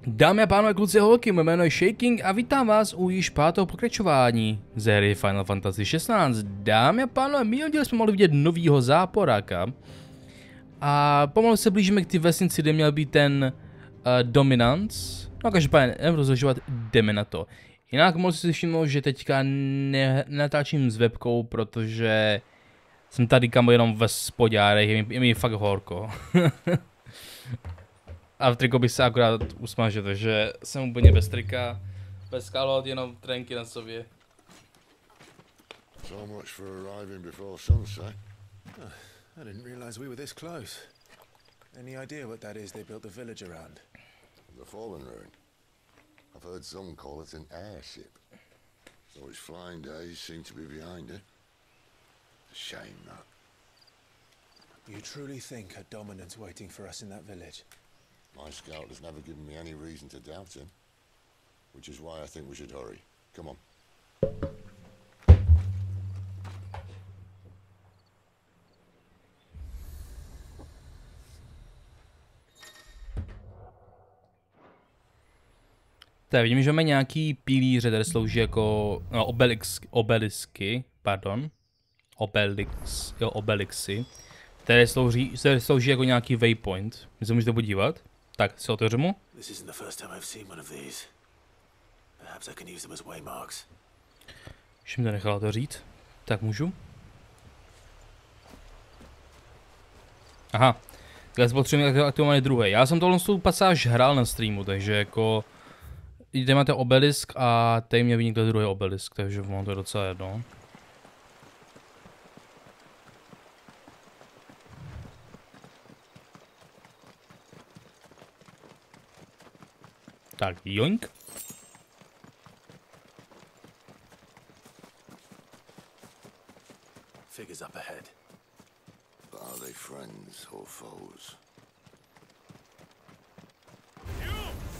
Dámy a pánové, kluci a holky, moje jméno je Shaking a vítám vás u již 5. pokračování ze hry Final Fantasy 16. Dámy a pánové, minulý díl jsme mohli vidět novýho záporáka. A pomalu se blížíme k ty vesnici, kde měl být ten dominant. No každopádně nevím rozlišovat, jdeme na to. Jinak moc si všimnout, že teďka nenatáčím s webkou, protože jsem tady kamo jenom ve spodárech, je mi fakt horko. A v triku bych se akorát usmažil, takže jsem úplně bez trika, bez kalhot, jenom trenky na sobě. So much for arriving before sunset. I didn't realize we were this close. Any idea what that is they built the village around? The fallen ruin. I've heard some call it an airship. So its flying days seem to be behind it. A shame that. You truly think a dominant's waiting for us in that village? My scout has never given me any reason to doubt him. Which is why I think we should hurry. Come on. Tak vidím, že máme nějaký pilíře, které slouží jako no, obelixy, které slouží jako nějaký waypoint. My se můžete podívat. Tak, si otevřu. Už mi to nechal otevřít. Tak můžu. Aha. Takhle potřebujeme aktivovat druhý. Já jsem tohle pasáž hrál na streamu, takže jako tady máte obelisk a tady mě vidí někdo druhý obelisk, takže mám to je docela jedno. Tak, joink. Figures up ahead. But are they friends or foes?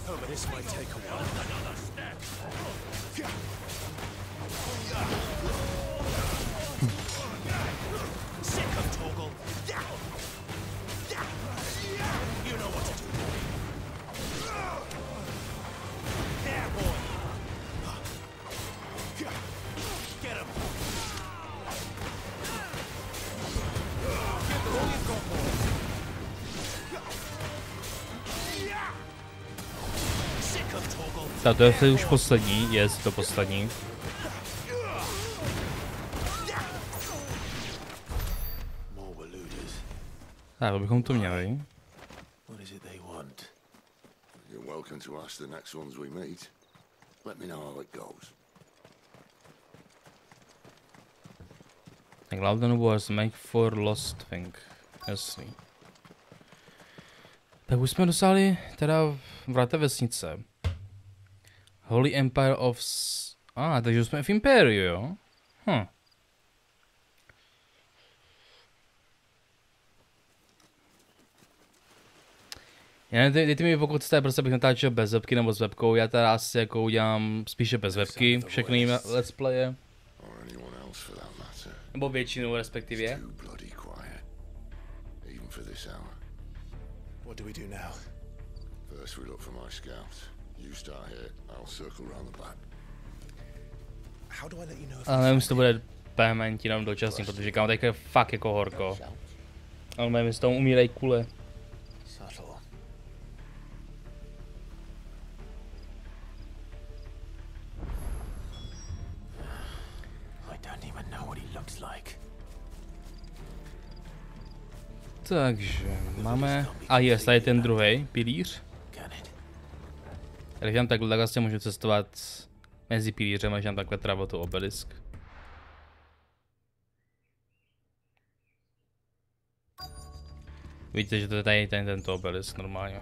Oh, but this might take a while. Another step. Sick of toggle. You know what to do. There, boy. Get him. Give all you've got, boy. Tak to je už poslední, je to poslední. Tak, to bychom to měli. You're welcome to ask the next ones we meet. Let me know how it goes. Loudon was make for lost thing. Jasný. Tak už jsme dosáhli teda vrata vesnice. Holy Empire of... takže jsme v Impériu, jo? Dejte mi pokud jste, prostě bych natáčel bez webky nebo s webkou, já teda asi jako udělám spíše bez webky, všechny let's playe. Nebo většinou respektive. What do we do now? First we look for my scouts. You start here, I'll circle around the back. How do I let you know if Ale nevím, jestli to bude permanentní jenom dočasný, protože kámo, teď je fakt jako horko. Ale nevím, jestli tomu umírají kule. Takže máme... A je, tady ten druhý pilíř. Když tam takhle, tak vlastně můžu cestovat mezi pilířem, až tam takhle trávil tu obelisk. Vidíte, že to je tady tento obelisk normálně.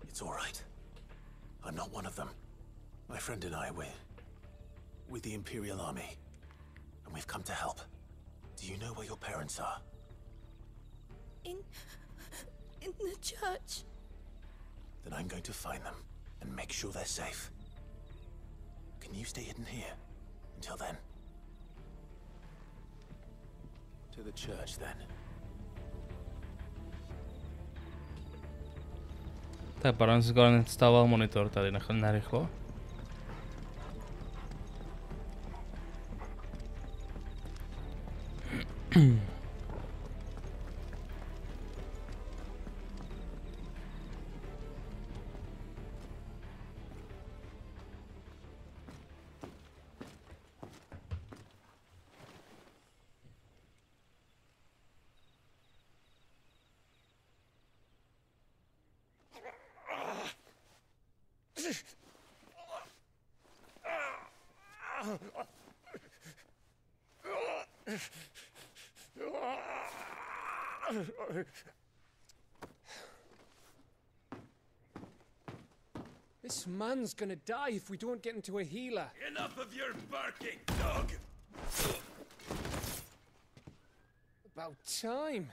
It's all right. I'm not one of them. My friend and I, we're with the Imperial Army, and we've come to help. Do you know where your parents are? In the church. Then I'm going to find them and make sure they're safe. Can you stay hidden here? Until then. To the church, then. Tak, pardon, jsem si stával monitor tady narychlo. This man's gonna die if we don't get into a healer. Enough of your barking, dog! About time.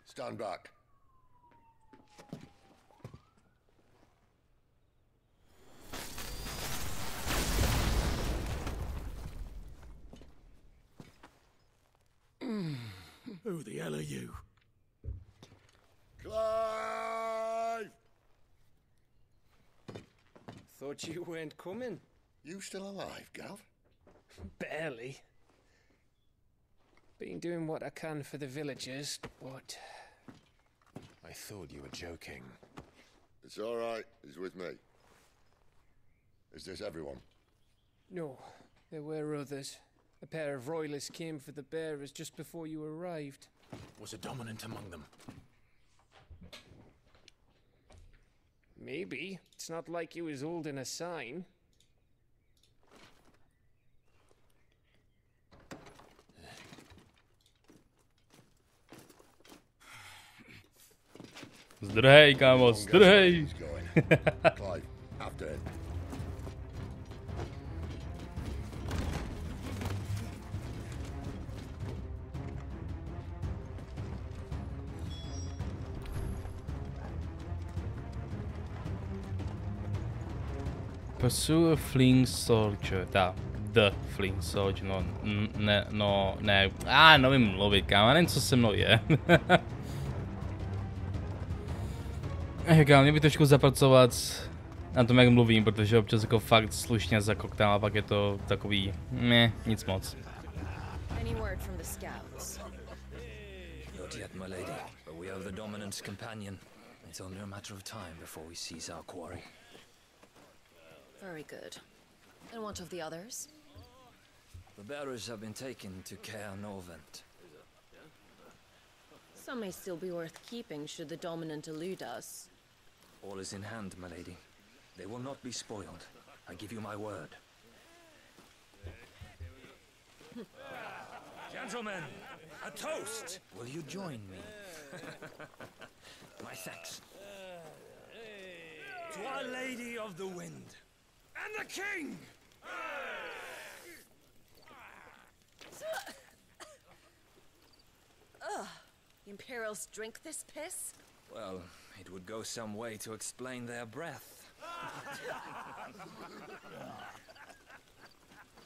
Stand back. Who the hell are you? Clive! Thought you weren't coming. You still alive, Gav? Barely. Been doing what I can for the villagers, but... I thought you were joking. It's all right. He's with me. Is this everyone? No, there were others. A pair of royalists came for the bearers just before you arrived. Was a dominant among them? Maybe. It's not like he was holding a sign. Zdrhej, kámo, zdrhej! Clive, after him. Pursue a fleeing soldier. The fleeing soldier, ne. Nevím mluvit, kámo, nevím, co se mnou je. Říkám, mě by trošku zapracovat na tom, jak mluvím, protože občas jako fakt slušně zakoktám a pak je to takový, nic moc. Any word from the scouts? Not yet, my lady, but we have the dominant's companion. It's only a matter of time before we seize our quarry. Very good. And what of the others? The bearers have been taken to Caer Novent. Some may still be worth keeping should the dominant elude us. All is in hand, my lady. They will not be spoiled. I give you my word. Gentlemen, a toast! Will you join me? My thanks. To Our Lady of the Wind. And the King! The Imperials drink this piss? Well, it would go some way to explain their breath.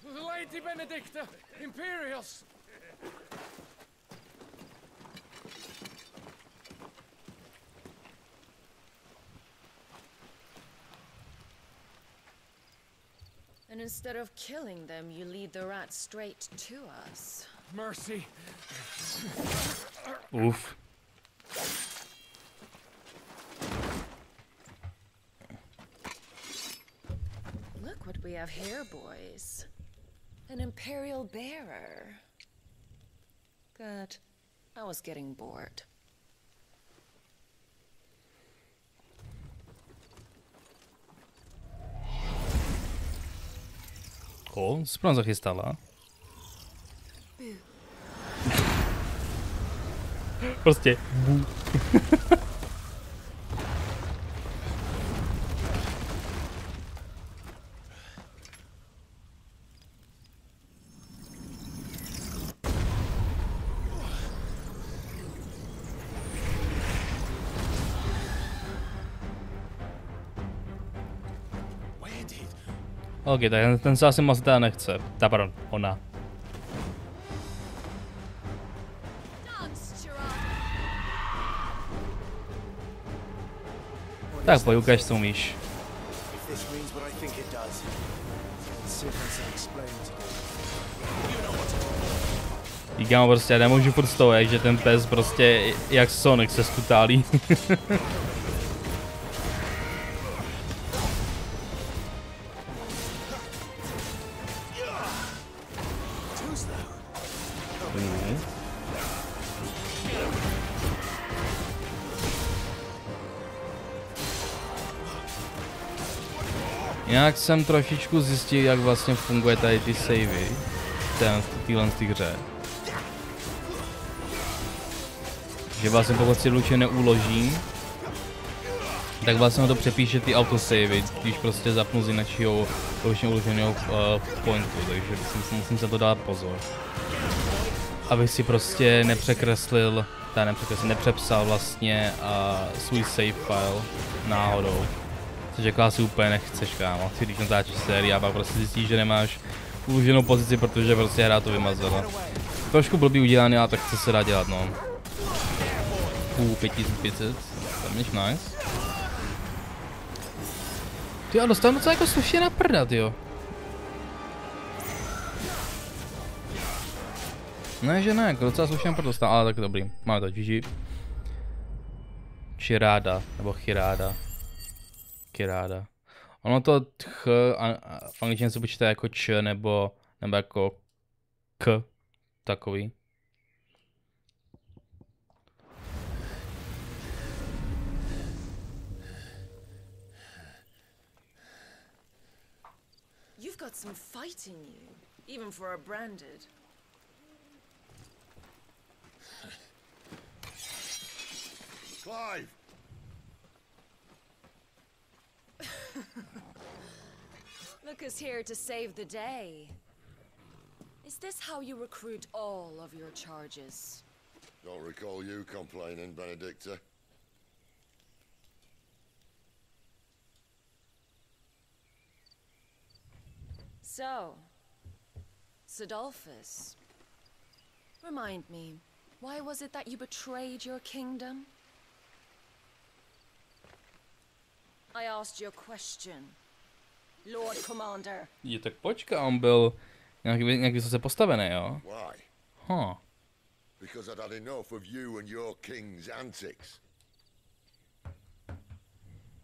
Lady Benedicta! Imperials! And instead of killing them, you lead the rats straight to us. Mercy! Oof. Look what we have here, boys. An Imperial bearer. Good. I was getting bored. Správně zachystala. Prostě. OK, tak ten se asi moc teda nechce. Pardon, ona. Tak pojď, ukaž, co umíš. Říkám prostě, nemůžu furt z toho, že ten pes prostě jak Sonic se skutálí. Jinak jsem trošičku zjistil, jak vlastně funguje tady ty savey v téhle hře. Že vlastně pokud si luče neuložím, tak vlastně to přepíše ty autosavey, když prostě zapnu z jiného ručně uloženého pointu, takže musím se to dát pozor. Abych si prostě nepřepsal vlastně svůj save file náhodou. Což jako asi úplně nechceš, kámo, když natáčíš sérii a pak prostě zjistíš, že nemáš uloženou pozici, protože prostě hra to vymazala. Trošku blbý udělaný, ale tak co se dá dělat, no. 5500, tam ješ nice. Ty a dostanu docela jako slušně na prda, tyjo. Ne, že ne, jako docela slušně na prda dostanu, ale tak dobrý, máme to GG. Čiráda, nebo chiráda. Kiráda. Ono to v angličtině se počítá jako č nebo jako k, takový. You've got some fight in you, even for a branded. Clive! Look who's here to save the day. Is this how you recruit all of your charges? Don't recall you complaining, Benedicta. So, Sidolphus, remind me, why was it that you betrayed your kingdom? I asked you a question, Lord Commander. Je, tak počka, on byl nějak vysoce postavený, jo? Why? Huh. Because I'd had enough of you and your king's antics.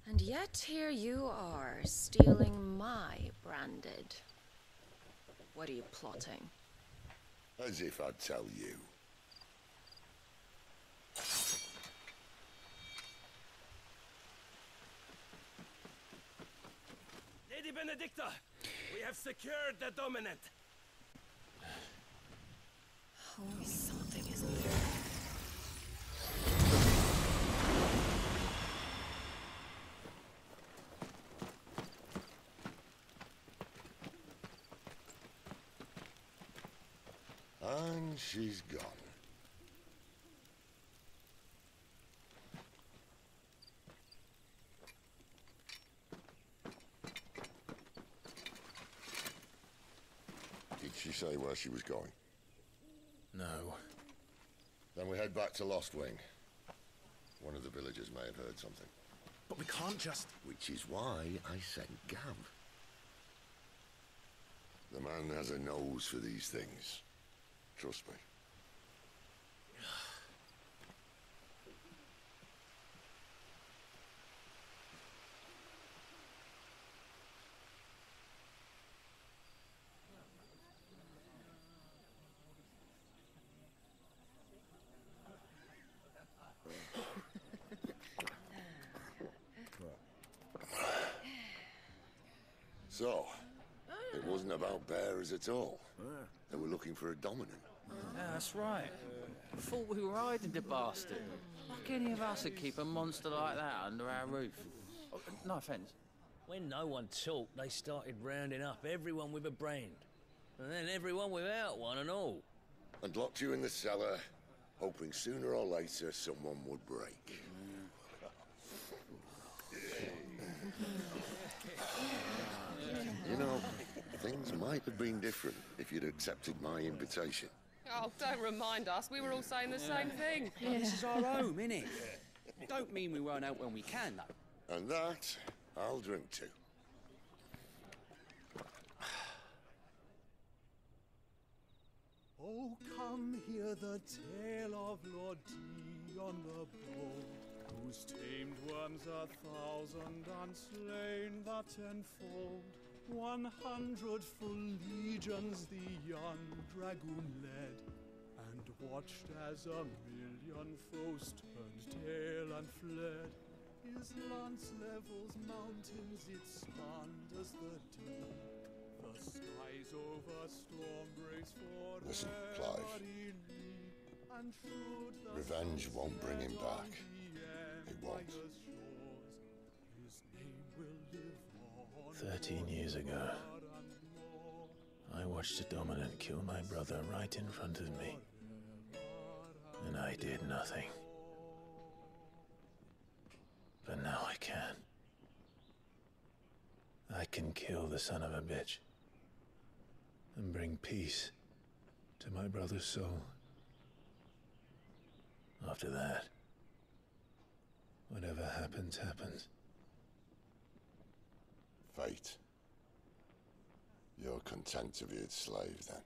And yet here you are, stealing my branded. What are you plotting? As if I'd tell you. Lady Benedicta, we have secured the dominant. Oh, something isn't there. And she's gone. Did she say where she was going? No. Then we head back to Lost Wing. One of the villagers may have heard something. But we can't just... Which is why I sent Gav. The man has a nose for these things. Trust me. So, it wasn't about bearers at all. They were looking for a dominant. Yeah, that's right. Thought we were hiding the bastard. Like any of us would keep a monster like that under our roof. Oh, no offence. When no one talked, they started rounding up everyone with a brand. And then everyone without one and all. And locked you in the cellar, hoping sooner or later someone would break. You know, things might have been different if you'd accepted my invitation. Oh, don't remind us. We were all saying the same thing. Well, this is our home, innit? Don't mean we won't out when we can, though. And that, I'll drink to. Oh, come hear the tale of Lord D on the bow, who's tamed worms 1,000 and slain the 10-fold. 100 full legions the young dragoon led, and watched as 1,000,000 foes turned tail and fled. His lance levels mountains, it spanned as the deep. The skies over storm breaks for Listen, Clive. Revenge won't bring him back. It won't. 13 years ago, I watched a dominant kill my brother right in front of me, and I did nothing. But now I can. I can kill the son of a bitch and bring peace to my brother's soul. After that, whatever happens, happens. Fate. You're content to be its slave, then?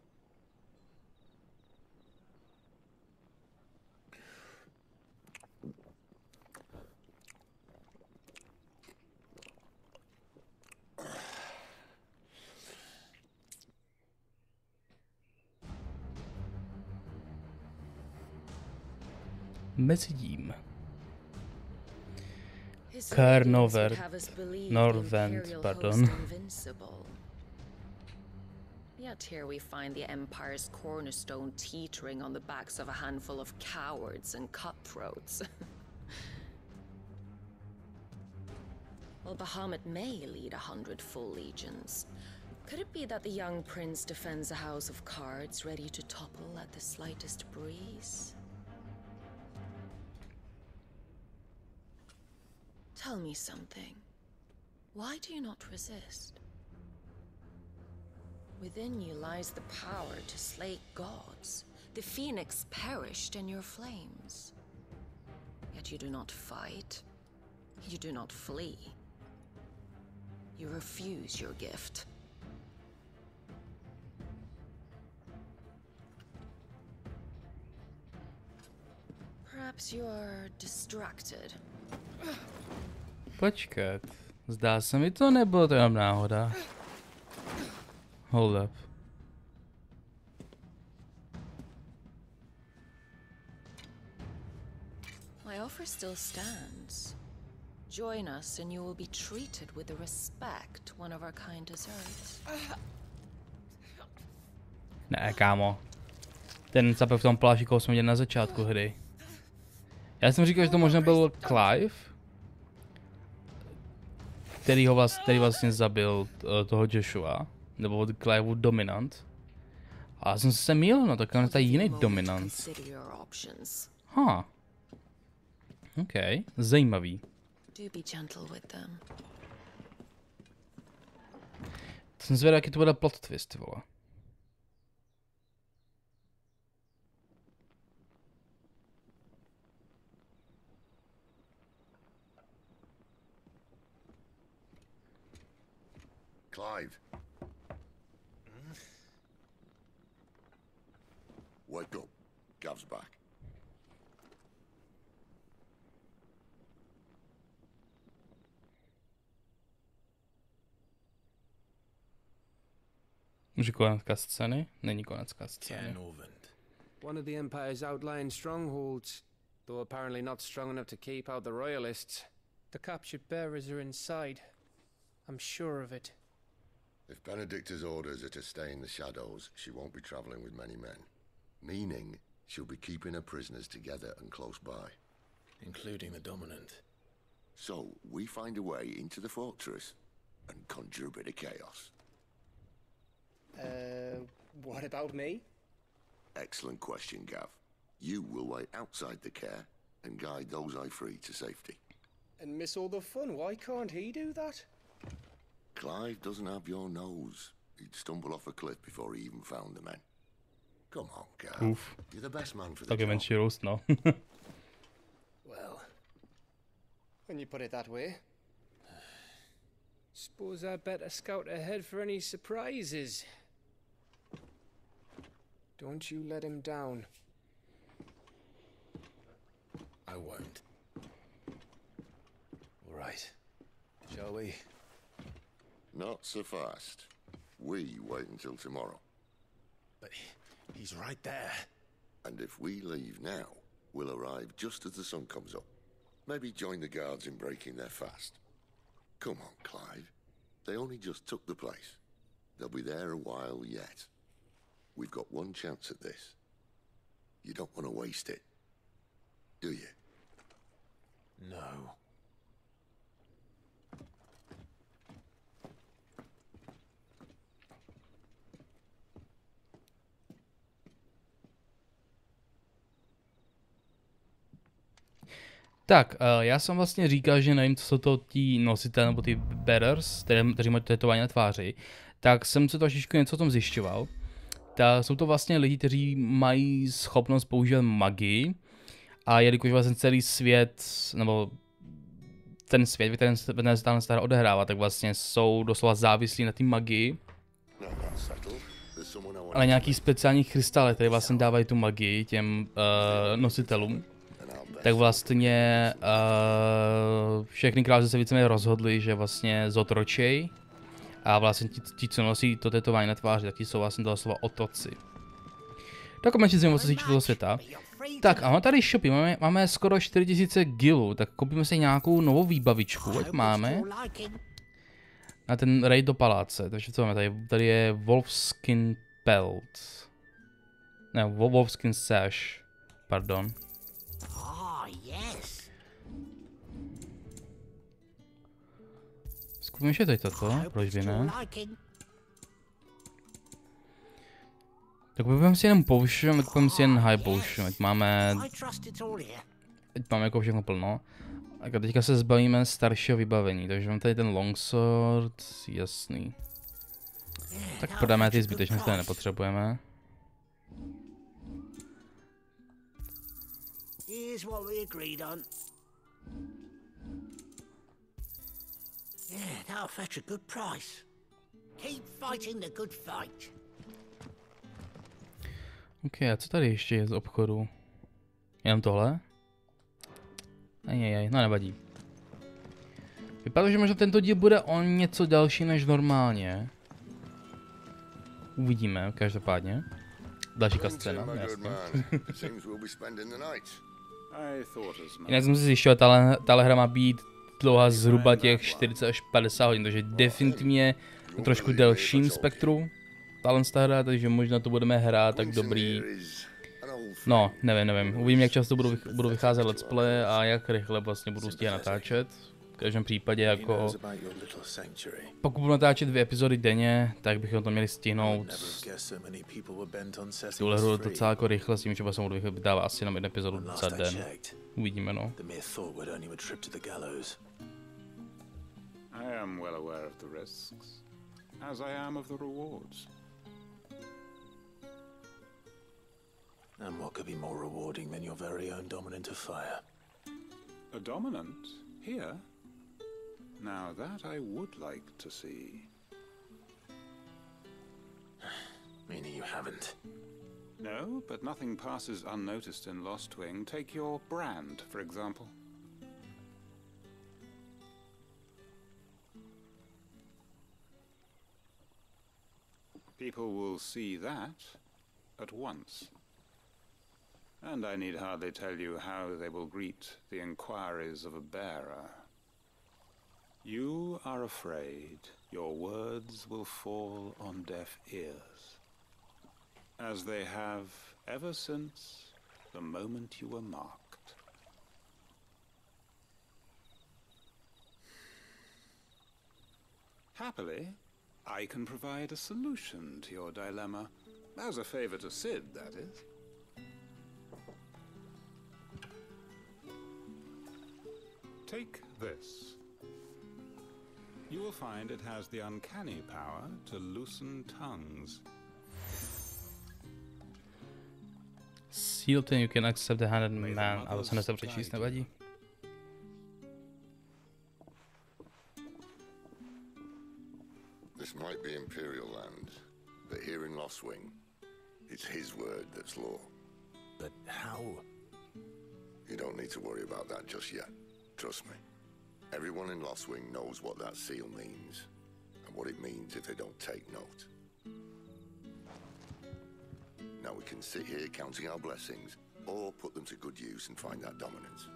Mezitím. Norvent, pardon. Yet here we find the Empire's cornerstone teetering on the backs of a handful of cowards and cutthroats. Well, Bahamut may lead 100 full legions. Could it be that the young prince defends a house of cards ready to topple at the slightest breeze? Tell me something. Why do you not resist? Within you lies the power to slay gods. The phoenix perished in your flames. Yet you do not fight. You do not flee. You refuse your gift. Perhaps you are distracted. Počkat, zdá se mi to, nebo to jenom náhoda? Hold up. My offer still stands. Join us and you will be treated with the respect one of our kind deserves. Ne, kámo. Ten capek v tom pláši, koho jsme viděli na začátku hry. Já jsem říkal, že to možná byl Clive, který vlastně zabil toho Joshua, nebo Cliveův dominant. A já jsem se mýlil, no tak on je tady jiný dominant. OK, zajímavý. Jsem zvědavý, jaký to bude plot twist, vole. Clive. Wake up. Gav's back. Už je konecka scény? Není konecka scény. One of the Empire's outlying strongholds, though apparently not strong enough to keep out the royalists. The captured bearers are inside. I'm sure of it. If Benedicta's orders are to stay in the shadows, she won't be traveling with many men. Meaning, she'll be keeping her prisoners together and close by. Including the dominant. So, we find a way into the fortress and conjure a bit of chaos. What about me? Excellent question, Gav. You will wait outside the care and guide those I free to safety. And miss all the fun. Why can't he do that? Clive doesn't have your nose. he'd stumble off a cliff before he even found the men. Come on, Carl. You're the best man for the Tak je job. menší roast, no. Well, when you put it that way, suppose I better scout ahead for any surprises. Don't you let him down. I won't. All right. Shall we? Not so fast. We wait until tomorrow. But he's right there. And if we leave now, we'll arrive just as the sun comes up. Maybe join the guards in breaking their fast. Come on, Clive. They only just took the place. They'll be there a while yet. We've got one chance at this. You don't want to waste it, do you? No. Tak, já jsem vlastně říkal, že nevím, co jsou to ti nositelé nebo ty bearers, kteří mají tetování na tváři, tak jsem se trošičku něco o tom zjišťoval. Jsou to vlastně lidi, kteří mají schopnost používat magii a jelikož vlastně celý svět, nebo ten svět, ve kterém se ta hra odehrává, tak vlastně jsou doslova závislí na té magii. Ale nějaký speciální krystaly, které vlastně dávají tu magii těm nositelům. Tak vlastně všechny královny se víceméně rozhodli, že vlastně zotročej a vlastně ti, co nosí to tetování na tváři, tak ti jsou vlastně doslova otroci. Takové menší zajímavost, co se týče toho světa. Tak a máme tady shopy, máme skoro 4000 gilů, tak koupíme si nějakou novou výbavičku, ať máme. Na ten raid do paláce, takže co máme tady? Tady je Wolfskin Pelt. Ne, Wolfskin Sash, pardon. Zkusíme ještě tady toto, proč by ne? Tak budeme si jenom potion, tak budeme si jen high potion, ať máme jako všechno plno. A teďka se zbavíme staršího vybavení, takže mám tady ten longsword, jasný. Tak prodáme ty zbytečné, které nepotřebujeme. Yeah, that'll fetch a good price. Keep fighting the good fight. OK, a co tady ještě je z obchodu? Jenom tohle? No nevadí. Vypadá, že možná tento díl bude o něco další než normálně. Uvidíme, každopádně. Další scéna, jasně. Jinak jsem si zjišťoval, tahle hra má být dlouhá zhruba těch 40 až 50 hodin, takže definitivně na trošku delším spektru ta hra, takže možná to budeme hrát tak dobrý. No, nevím. Uvidím, jak často budu vycházet let's play a jak rychle vlastně budu stíhat natáčet. V každém případě jako pokud budu natáčet 2 epizody denně, tak bychom to měli stihnout tuhle hru docela jako rychle s tím, že vlastně budu vydávat asi jenom 1 epizodu za den. Uvidíme, no. I am well aware of the risks, as I am of the rewards. And what could be more rewarding than your very own dominant of fire? A dominant? Here? Now that I would like to see. Meaning you haven't? No, but nothing passes unnoticed in Lostwing. Take your brand, for example. People will see that at once. And I need hardly tell you how they will greet the inquiries of a bearer. You are afraid your words will fall on deaf ears, as they have ever since the moment you were marked. Happily, I can provide a solution to your dilemma, as a favor to Sid, that is. Take this. You will find it has the uncanny power to loosen tongues. Seal ten, you can accept the handed man. Ale se nesem přečíst, nevadí. This might be Imperial land, but here in Lostwing, it's his word that's law. But how? You don't need to worry about that just yet. Trust me. Everyone in Lostwing knows what that seal means, and what it means if they don't take note. Now we can sit here counting our blessings, or put them to good use and find that dominance.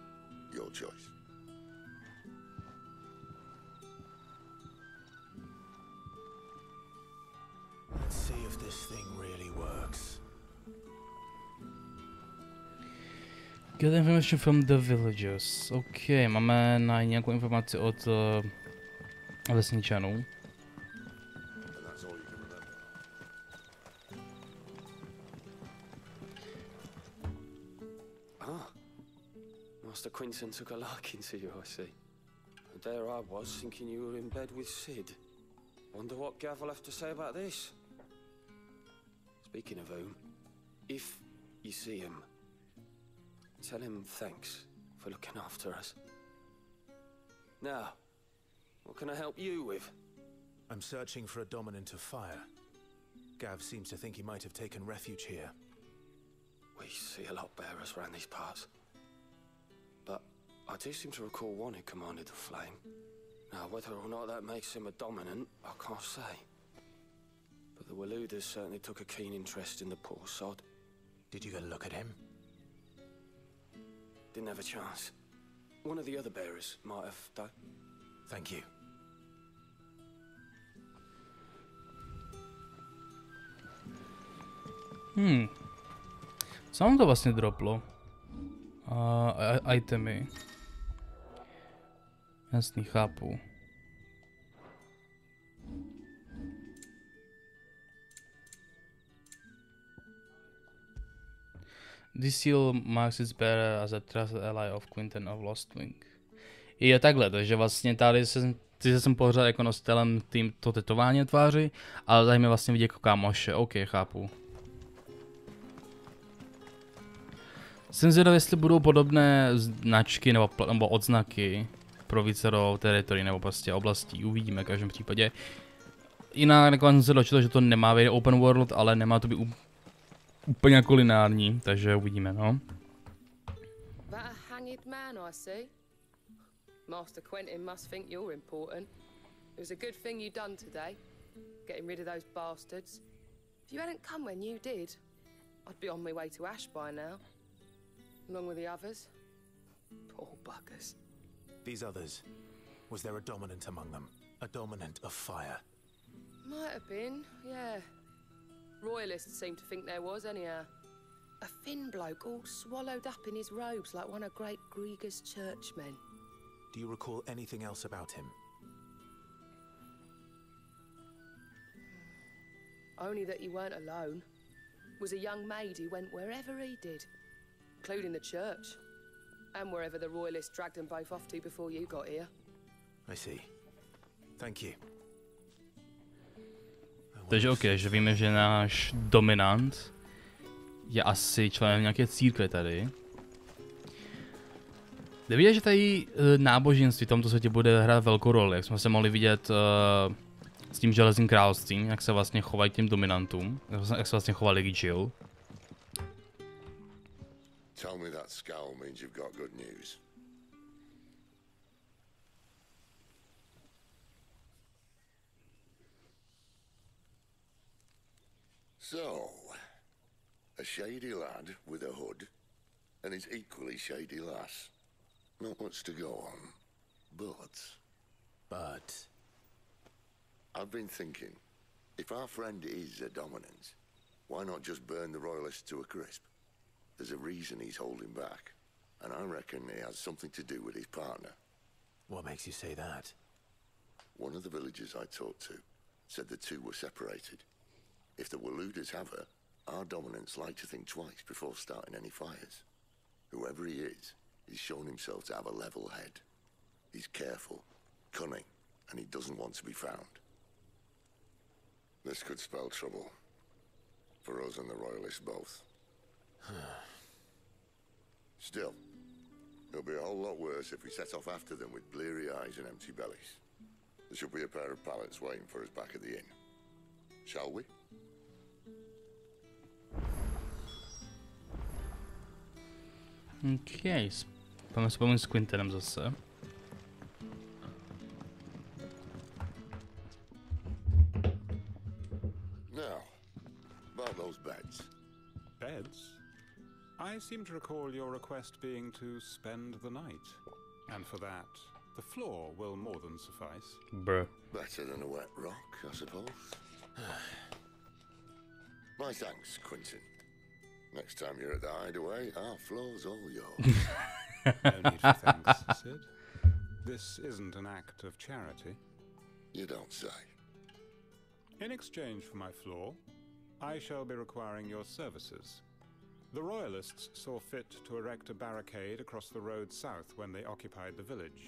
Your choice. Let's see if this thing really works. Get information from the villagers. OK, máme na nějakou informaci od vesničanů. Master Quinton took a liking to you, I see. And there I was, thinking you were in bed with Sid. Wonder what Gav will have to say about this. Speaking of whom, if you see him, tell him thanks for looking after us. Now, what can I help you with? I'm searching for a dominant of fire. Gav seems to think he might have taken refuge here. We see a lot bearers around these parts. But I do seem to recall one who commanded the flame. Now, whether or not that makes him a dominant, I can't say. But the Waluders certainly took a keen interest in the poor sod. Did you get a look at him? Didn't have a chance. One of the other bearers might have done. Thank you. Co nám to vlastně droplo? Itemy. Jasný, chápu. This seal marks its bearer as a trusted ally of Quinton of Lostwing. Je takhle, takže vlastně tady jsem pořád jako nositelem to tetování tváři, ale tady mi vlastně vidí jako kámoše. OK, chápu. Jsem zvědav, jestli budou podobné značky nebo odznaky pro vícero teritorií nebo prostě oblastí. Uvidíme v každém případě. Jinak nakonec jsem se dočetl, že to nemá být open world, ale nemá to být úplně jako lineární, takže uvidíme, no. That a hanged man, I see. Master Quentin must think you're important. It was a good thing you done today, getting rid of those bastards. If you hadn't come when you did, I'd be on my way to Ash by now. Along with the others. Poor buggers. These others, was there a dominant among them? A dominant of fire? Might have been, yeah. Royalists seem to think there was, anyhow. A thin bloke all swallowed up in his robes like one of great Grieger's churchmen. Do you recall anything else about him? Only that he weren't alone. Was a young maid who went wherever he did, including the church, and wherever the Royalists dragged them both off to before you got here. I see. Thank you. Takže OK, že víme, že náš dominant je asi členem nějaké církve tady. Jde vidět, že tady náboženství v tomto světě bude hrát velkou roli, jak jsme se mohli vidět s tím železným královstvím, jak se vlastně chovají těm dominantům, jak se vlastně chovali Jill. Tell me that scowl means you've got good news. So, a shady lad with a hood, and his equally shady lass. Not much to go on, but... I've been thinking, if our friend is a dominant, why not just burn the Royalists to a crisp? There's a reason he's holding back, and I reckon it has something to do with his partner. What makes you say that? One of the villagers I talked to said the two were separated. If the Waluders have her, our dominants like to think twice before starting any fires. Whoever he is, he's shown himself to have a level head. He's careful, cunning, and he doesn't want to be found. This could spell trouble. For us and the Royalists both. Still, it'll be a whole lot worse if we set off after them with bleary eyes and empty bellies. There should be a pair of pallets waiting for us back at the inn. Shall we? Okay, πάμε spolu s Quintenem zase. Now, about those beds. Beds? I seem to recall your request being to spend the night. And for that, the floor will more than suffice. Bruh. Better than a wet rock, I suppose. My thanks, Quentin. Next time you're at the hideaway, our floor's all yours. No need for thanks, Sid. This isn't an act of charity. You don't say. In exchange for my floor, I shall be requiring your services. The Royalists saw fit to erect a barricade across the road south when they occupied the village,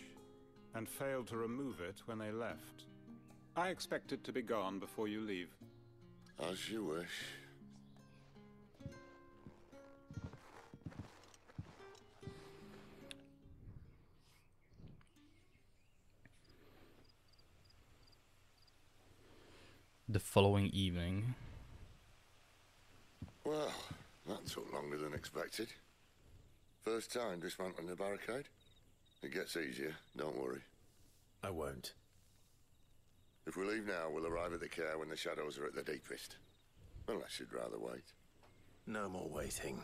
and failed to remove it when they left. I expect it to be gone before you leave. As you wish. The following evening. Well, that took longer than expected. First time dismantling the barricade? It gets easier, don't worry. I won't. If we leave now, we'll arrive at the care when the shadows are at their deepest. Unless you'd rather wait. No more waiting.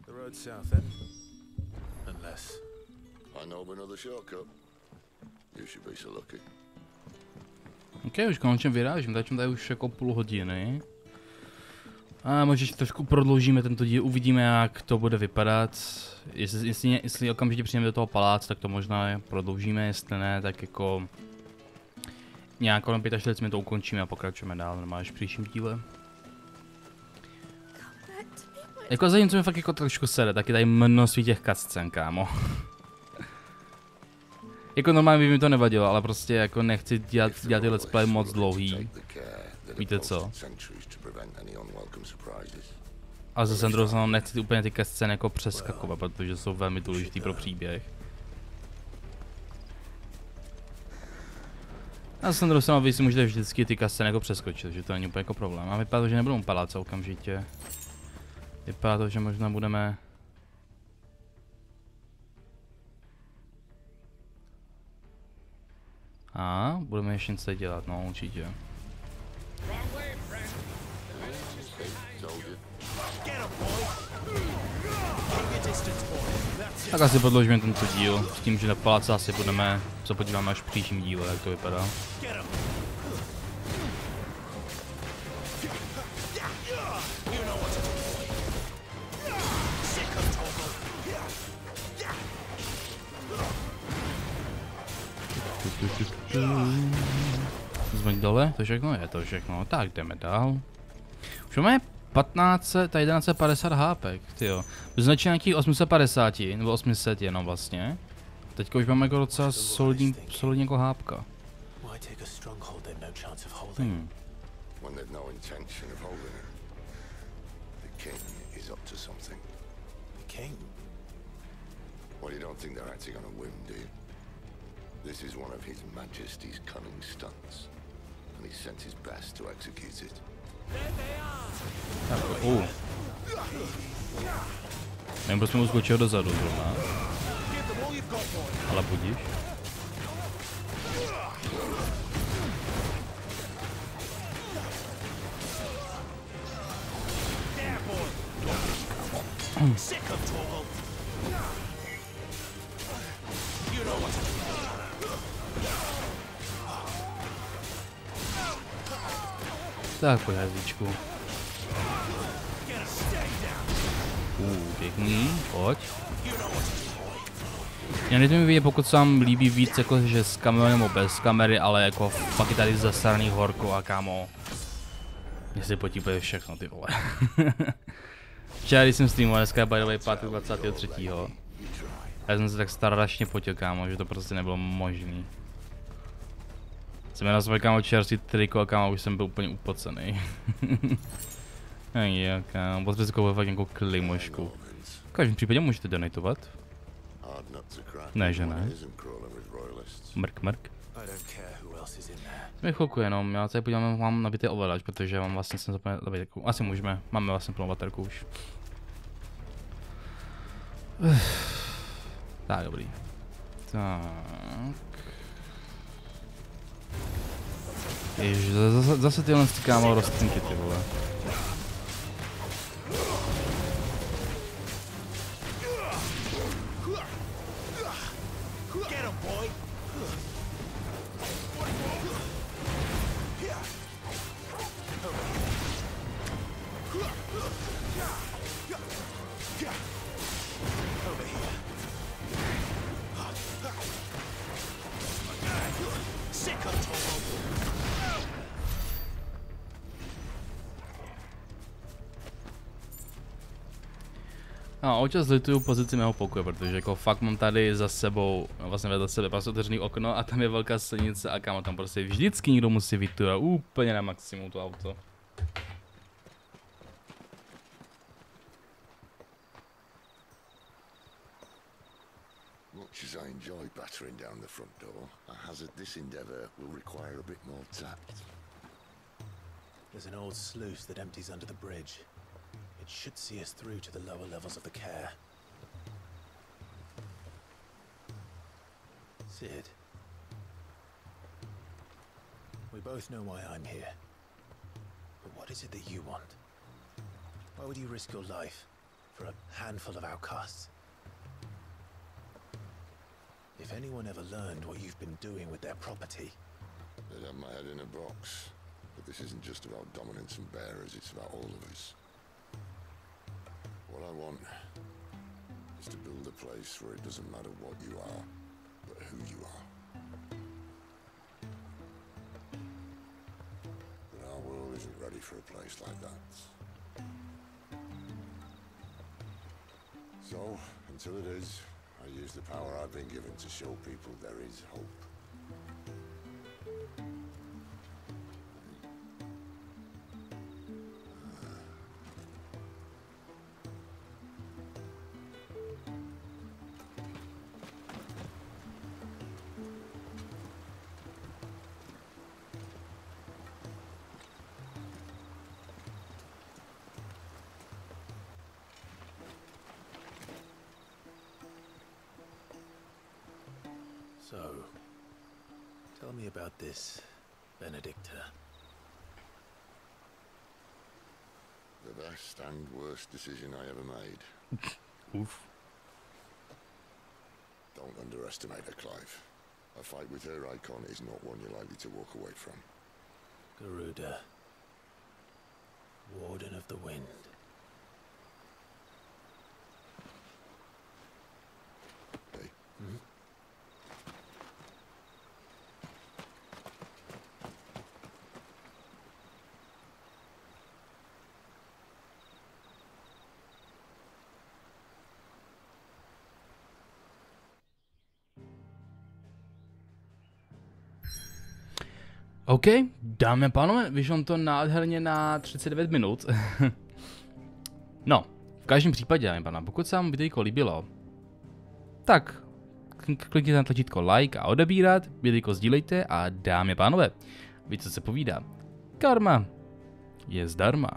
The road south then? Unless... I know of another shortcut. You should be so lucky. Ok, už konečně vyrážím, tady už jako půl hodiny. A možná trošku prodloužíme tento díl, uvidíme jak to bude vypadat. Jestli okamžitě přijdeme do toho paláce, tak to možná prodloužíme, jestli ne, tak jako... Nějak kolem 45 minut to ukončíme a pokračujeme dál normálně v příštím díle. Jako zatímco mi fakt jako trošku sere, tak je tady množství těch cutscén, kámo. Jako normálně by mi to nevadilo, ale prostě jako nechci dělat ty let's play moc dlouhý. Víte co? A zase druhou stranou nechci úplně ty cutscény jako přeskakovat, protože jsou velmi důležitý pro příběh. A zase druhou stranou vy si můžete vždycky ty cutscény jako přeskočit, že to není úplně jako problém. A vypadá to, že nebudou paláce okamžitě. Vypadá to, že možná budeme... A budeme ještě něco dělat, no určitě. Tak asi podložíme tento díl, s tím, že na paláce asi budeme, co podíváme až v příštím díle, jak to vypadá. Zvoň dole, to všechno je to všechno, tak jdeme dál. Už máme 1150 hápek, tyjo. Začíná nějakých 850, nebo 800 jenom vlastně. Teďka už máme jako docela solidní jako hápka. This is one of His Majesty's cunning stunts, and he sent his best to execute it. Nevím, proč jsme mu skočil dozadu zrovna. Ale budíš. Tak pojď hezíčku. Pěkný, pojď. Já nejde mi vidět, pokud se vám líbí víc jako, že s kamerou nebo bez kamery, ale jako fakt je tady zasraný horko a kámo. Mně si potípuje všechno, ty vole. Včera když jsem streamoval, dneska je by the way 5.23. Já jsem se tak strašně potil, kámo, že to prostě nebylo možný. Jsem jenom svůj kámo čerstvý triko a kámo už jsem byl úplně upocený. Jo, kámo, potřebuji si koupit fakt nějakou klimošku. V každém případě můžete donatovat. Ne, že ne. Mrk, mrk. Jsme chvilku jenom, já tady podívám, mám nabitý ovladač, protože mám vlastně jsem zapomněl videjko. Asi můžeme, máme vlastně plnou baterku už. Tak, dobrý. Tak. Ježiš, zase tyhle kámo rostlinky, ty vole. A občas lituju pozici mého pokoje, protože jako fakt mám tady za sebou, vlastně vedle sebe prostě otevřený okno a tam je velká silnice a kámo, tam prostě vždycky někdo musí vytuje úplně na maximum to auto. Much as I enjoy battering down the front door, I hazard this endeavour will require a bit more tact. There's an old sluice that empties under the bridge. It should see us through to the lower levels of the care. Sid. We both know why I'm here. But what is it that you want? Why would you risk your life for a handful of outcasts? If anyone ever learned what you've been doing with their property... They'd have my head in a box. But this isn't just about dominance and bearers, it's about all of us. What I want is to build a place where it doesn't matter what you are, but who you are. But our world isn't ready for a place like that. So, until it is, I use the power I've been given to show people there is hope. So, tell me about this, Benedicta. The best and worst decision I ever made. Oof. Don't underestimate her, Clive. A fight with her icon is not one you're likely to walk away from. Garuda, Warden of the Wind. Hey. Hmm? OK, dámy a pánové, vyšlo to nádherně na 39 minut. No, v každém případě, dámy a pánové, pokud se vám videjko líbilo, tak klikněte na tlačítko like a odebírat, videjko sdílejte a dámy a pánové, víte, co se povídá. Karma je zdarma.